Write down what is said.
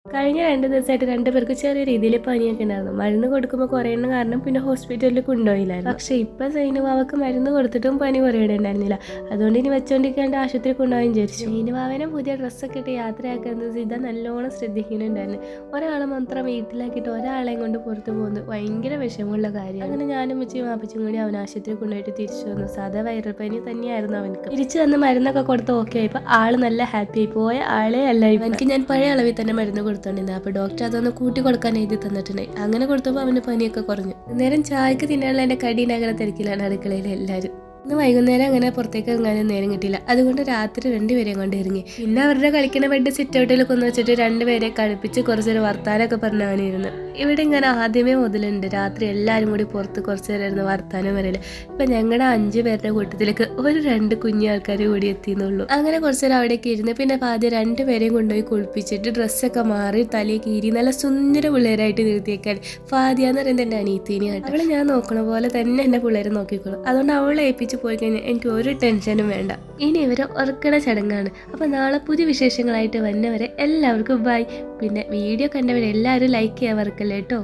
കഴിഞ്ഞ 2 ദിവസമായിട്ട് 2 പേർക്ക് ചെറിയ രീതിയിൽ പനിയൊക്കെ ഉണ്ടായിരുന്നു. മരുന്ന് കൊടുക്കുമ്പോൾ കുറയുന്ന കാരണം പിന്നെ ഹോസ്പിറ്റലിൽ കൊണ്ടുപോയില്ലായിരുന്നു. പക്ഷേ ഇപ്പം സൈനുവാവക്ക് മരുന്ന് കൊടുത്തിട്ടും പനി കുറയണുണ്ടായിരുന്നില്ല. അതുകൊണ്ട് ഇനി വെച്ചോണ്ടിരിക്കാണ്ട് ആശുപത്രി കൊണ്ടുപോകാൻ വിചാരിച്ചു. സൈനുവാവനെ പുതിയ ഡ്രസ്സൊക്കെ ഇട്ട് യാത്രയാക്കുന്നത് ഇതാ നല്ലോണം ശ്രദ്ധിക്കുന്നുണ്ടായിരുന്നു. ഒരാളെ മാത്രം വീട്ടിലാക്കിയിട്ട് ഒരാളെയും കൊണ്ട് പുറത്ത് പോകുന്നത് ഭയങ്കര വിഷമമുള്ള കാര്യം. അങ്ങനെ ഞാനും ഉച്ചയും വാപ്പിച്ചും കൂടി അവൻ ആശുപത്രി കൊണ്ടുപോയിട്ട് തിരിച്ചു വന്നു. സാധാ വൈറൽ പനി തന്നെയായിരുന്നു അവനക്ക്. തിരിച്ചു വന്ന് മരുന്നൊക്കെ കൊടുത്ത് ഓക്കെ ആയപ്പോൾ ആള് നല്ല ഹാപ്പി ആയി. പോയ ആളെ അല്ല എനിക്ക് ഞാൻ പഴയ അളവിൽ തന്നെ മരുന്ന് കൊടുത്തോണ്ടിരുന്നത്. അപ്പോൾ ഡോക്ടർ അതൊന്ന് കൂട്ടി കൊടുക്കാൻ എഴുതി തന്നിട്ടുണ്ട്. അങ്ങനെ കൊടുത്തപ്പോൾ അവന് പനിയൊക്കെ കുറഞ്ഞു. നേരം ചായക്ക് തിന്നാനുള്ള എൻ്റെ കടി ഉണ്ടാക്കുന്ന തിരക്കിലാണ് അടുക്കളയിൽ എല്ലാവരും. ഇന്ന് വൈകുന്നേരം അങ്ങനെ പുറത്തേക്ക് ഇറങ്ങാനും നേരം കിട്ടിയില്ല. അതുകൊണ്ട് രാത്രി 2 പേരെയും കൊണ്ട് ഇറങ്ങി. പിന്നെ അവരുടെ കളിക്കുന്ന ബെഡ് സിറ്റ് ഔട്ടിൽ കൊണ്ടു വെച്ചിട്ട് 2 പേരെ കളിപ്പിച്ച് കുറച്ചൊരു വർത്താനമൊക്കെ പറഞ്ഞ് അവനിരുന്നു. ഇവിടെ ഇങ്ങനെ ആദ്യമേ മുതലുണ്ട് രാത്രി എല്ലാവരും കൂടി പുറത്ത് കുറച്ച് നേരം ഇരുന്ന് വർത്താനം വരല്. ഇപ്പം ഞങ്ങളുടെ 5 പേരുടെ കൂട്ടത്തിലേക്ക് ഒരു 2 കുഞ്ഞു ആൾക്കാർ കൂടി എത്തിയെന്നുള്ളൂ. അങ്ങനെ കുറച്ച് നേരം അവിടേക്ക് ഇരുന്ന് പിന്നെ ആദ്യം 2 പേരെയും കൊണ്ടുപോയി കുളിപ്പിച്ചിട്ട് ഡ്രസ്സൊക്കെ മാറി തലയിൽ കീരി നല്ല സുന്ദര പിള്ളേരായിട്ട് നിർത്തിയേക്കാൻ. ഫാദിയ എന്ന് പറയുന്നത് എൻ്റെ അനിയത്തിനെയാണ്. അവളെ ഞാൻ നോക്കണ പോലെ തന്നെ എൻ്റെ പിള്ളേരെ നോക്കിക്കോളും. അതുകൊണ്ട് അവളെ ഏൽപ്പിച്ച് പോയി കഴിഞ്ഞാൽ എനിക്ക് ഒരു ടെൻഷനും വേണ്ട. ഇനി ഇവരെ ഉറക്കണ ചടങ്ങാണ്. അപ്പോൾ നാളെ പുതിയ വിശേഷങ്ങളായിട്ട് വന്നവരെ എല്ലാവർക്കും ബൈ. പിന്നെ വീഡിയോ കണ്ടവരെല്ലാവരും ലൈക്ക് ചെയ്യാൻ മറക്കല്ലേ കേട്ടോ.